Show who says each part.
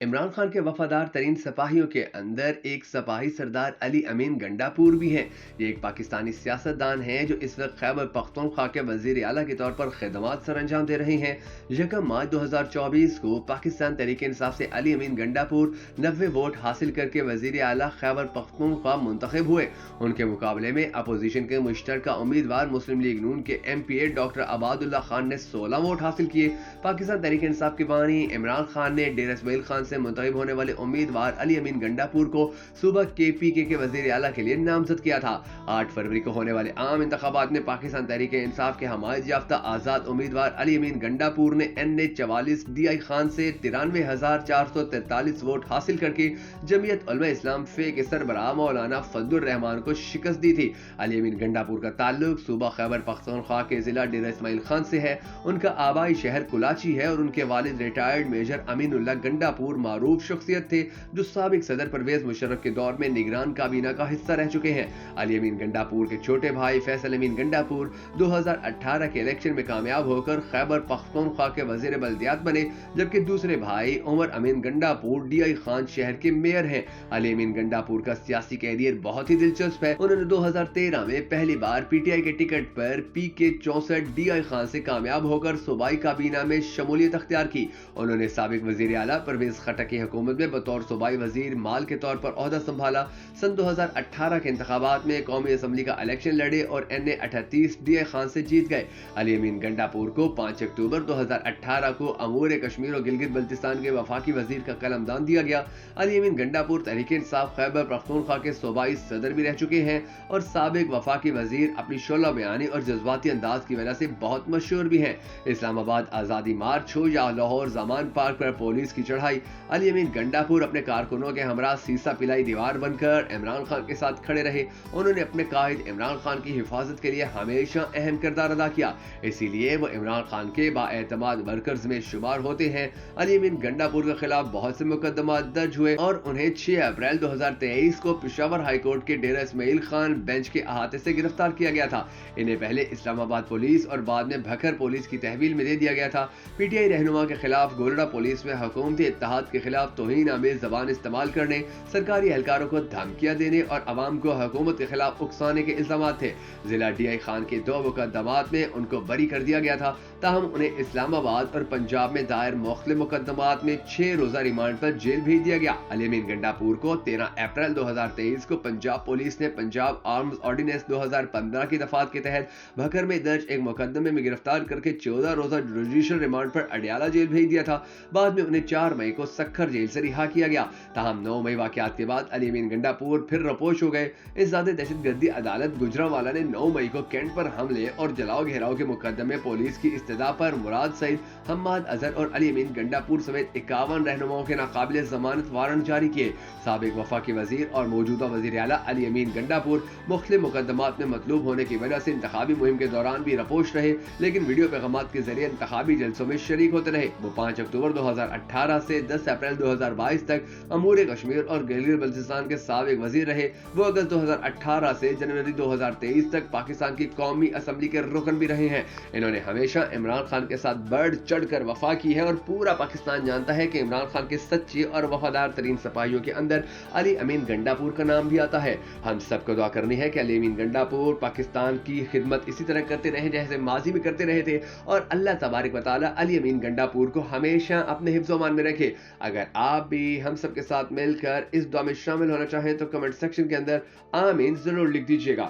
Speaker 1: इमरान खान के वफादार तरीन सिपाहियों के अंदर एक सिपाही सरदार अली अमीन गंडापुर भी हैं। ये एक पाकिस्तानी सियासतदान हैं जो इस वक्त खैबर पख्तूनख्वा के वजीर आला के तौर पर खिदमात सर अंजाम दे रहे हैं। 1 मार्च 2024 को पाकिस्तान तहरीक इंसाफ से अली अमीन गंडापुर 90 वोट हासिल करके वजीर आला खैबर पख्तूनख्वा मुंतखब हुए। उनके मुकाबले में अपोजिशन के मुश्तरका उम्मीदवार मुस्लिम लीग नून के MP डॉक्टर अबादुल्ला खान ने 16 वोट हासिल किए। पाकिस्तान तहरीक इंसाफ के बानी इमरान खान ने डेर इस्माइल खान से मुंतखब होने वाले उम्मीदवार अली अमीन गंडापुर को सूबा KPK के वजीर आला के लिए नामजद किया था। 8 फरवरी को होने वाले आम इंतखाबात में पाकिस्तान तहरीक इंसाफ के हमायत याफ्ता आजाद उम्मीदवार अली अमीन गंडापुर ने NA 44 DI खान से 93,443 वोट हासिल करके जमीयत उलमा इस्लाम फे के सरबराह मौलाना फजलुर रहमान को शिकस्त दी थी। अली अमीन गंडापुर का ताल्लुक सूबा खैबर पख्तूनख्वा के जिला डेर इस्माइल खान से है। उनका आबाई शहर कुलाची है और उनके वालिद रिटायर्ड मेजर अमीनुल्लाह गंडापुर मारूफ शख्सियत थे जो साबिक सदर परवेज मुशर्रफ के दौर में निगरान काबीना का हिस्सा रह चुके हैं। अली अमीन गंडापुर के छोटे भाई फैसल अमीन गंडापुर 2018 के इलेक्शन में कामयाब होकर खैबर पख्तूनख्वा के वजीर बल्दियात बने, जबकि दूसरे भाई उमर अमीन गंडापुर DI खान शहर के मेयर हैं। अली अमीन गंडापुर का सियासी कैरियर बहुत ही दिलचस्प है। उन्होंने 2013 में पहली बार PTI के टिकट पर PK 64 DI खान से कामयाब होकर सूबाई काबीना में शमूलियत अख्तियार की। उन्होंने साबिक वजीर आला परवेज खट्टक की हुकूमत में बतौर सूबाई वजीर माल के तौर पर ओहदा संभाला। सन 2018 के इंतखाबात में कौमी असम्बली का इलेक्शन लड़े और NA 38 DI खान से जीत गए। अली अमीन गंडापुर को 5 अक्टूबर 2018 को अमूर कश्मीर और गिलगित बल्तिस्तान के वफाकी वजीर का कलमदान दिया गया। अली अमीन गंडापुर तहरीक इंसाफ खैबर पख्तूनख्वा के सूबाई सदर भी रह चुके हैं और साबिक वफाकी वजीर अपनी शोला बयानी और जज्बाती अंदाज की वजह से बहुत मशहूर भी हैं। इस्लामाबाद आज़ादी मार्च हो या लाहौर जमान पार्क पर पुलिस की चढ़ाई, अली अमीन गंडापुर अपने कारकुनों के हमरा सीसा पिलाई दीवार बनकर इमरान खान के साथ खड़े रहे। उन्होंने अपने कायद इमरान खान की हिफाजत के लिए हमेशा अहम किरदार अदा किया, इसीलिए वो इमरान खान के बाएतमाद वर्कर्स में शुमार होते हैं। अली अमीन गंडापुर के खिलाफ बहुत से मुकदमा दर्ज हुए और उन्हें 6 अप्रैल 2023 को पेशावर हाईकोर्ट के डेरा इस्माइल खान बेंच के अहाते से गिरफ्तार किया गया था। इन्हें पहले इस्लामाबाद पुलिस और बाद में भखर पुलिस की तहवील में दे दिया गया था। PTI रहनुमा के खिलाफ गोलड़ा पुलिस में हुकूमती इत्तेहाद के खिलाफ तौहीन आमेज जबान इस्तेमाल करने, सरकारी एहलकारों को धमकियां देने और अवाम को हुकूमत के खिलाफ उकसाने के इल्जाम थे। जिला DI खान के 2 मुकदमात में उनको बरी कर दिया गया था, ताहम उन्हें इस्लामाबाद और पंजाब में दायर मुख्तलिफ मुकदमात में 6 रोजा रिमांड पर जेल भेज दिया गया। अली अमीन गंडापुर को 13 अप्रैल 2023 को पंजाब पुलिस ने पंजाब आर्म्स ऑर्डिनेंस 2015 की दफात के तहत भकर में दर्ज एक मुकदमे में गिरफ्तार करके 14 रोजा जुडिशियल रिमांड पर अडियाला जेल भेज दिया था। बाद में उन्हें 4 मई को सक्खर जेल से रिहा किया गया। ताहम 9 मई वाकयात के बाद अली अमीन गंडापुर फिर रपोश हो गए। इस ज़ाते दहशतगर्दी अदालत गुजरांवाला ने 9 मई को कैंट पर हमले और जलाओ घेराव के मुकदमे पुलिस की इस्तदा पर मुराद सईद, हम्माद अजहर और अली अमीन गंडापुर समेत 51 रहनुमाओं के नाकाबिले जमानत वारंट जारी किए। साबिक वफाकी वजीर और मौजूदा वजीर आला अली अमीन गंडापुर मुख्तलिफ मुकदमात में मतलूब होने की वजह से इंतखाबी मुहिम के दौरान भी रपोश रहे, लेकिन वीडियो पैगामात के जरिए इंतखाबी जलसों में शरीक होते रहे। वो 5 अक्टूबर 2018 से 10 अप्रैल 2022 तक अमूर कश्मीर और गिलगित बल्तिस्तान के साबिक वजीर रहे। वो अगस्त 2018 से जनवरी 2023 तक पाकिस्तान की कौमी असम्बली के रुकन भी रहे हैं। इन्होंने हमेशा इमरान खान के साथ बढ़ चढ़ कर वफा की है और पूरा पाकिस्तान जानता है कि इमरान खान के सच्चे और वफादार तरीन सिपाहियों के अंदर अली अमीन गंडापुर का नाम भी आता है। हम सबको दुआ करनी है कि अली अमीन गंडापुर पाकिस्तान की खिदमत इसी तरह करते रहे जैसे माजी में करते रहे थे और अल्लाह तबारक व तआला अली अमीन गंडापुर को हमेशा अपने हिफ्ज़ व मान में रखे। अगर आप भी हम सबके साथ मिलकर इस दुआ में शामिल होना चाहें तो कमेंट सेक्शन के अंदर आमीन जरूर लिख दीजिएगा।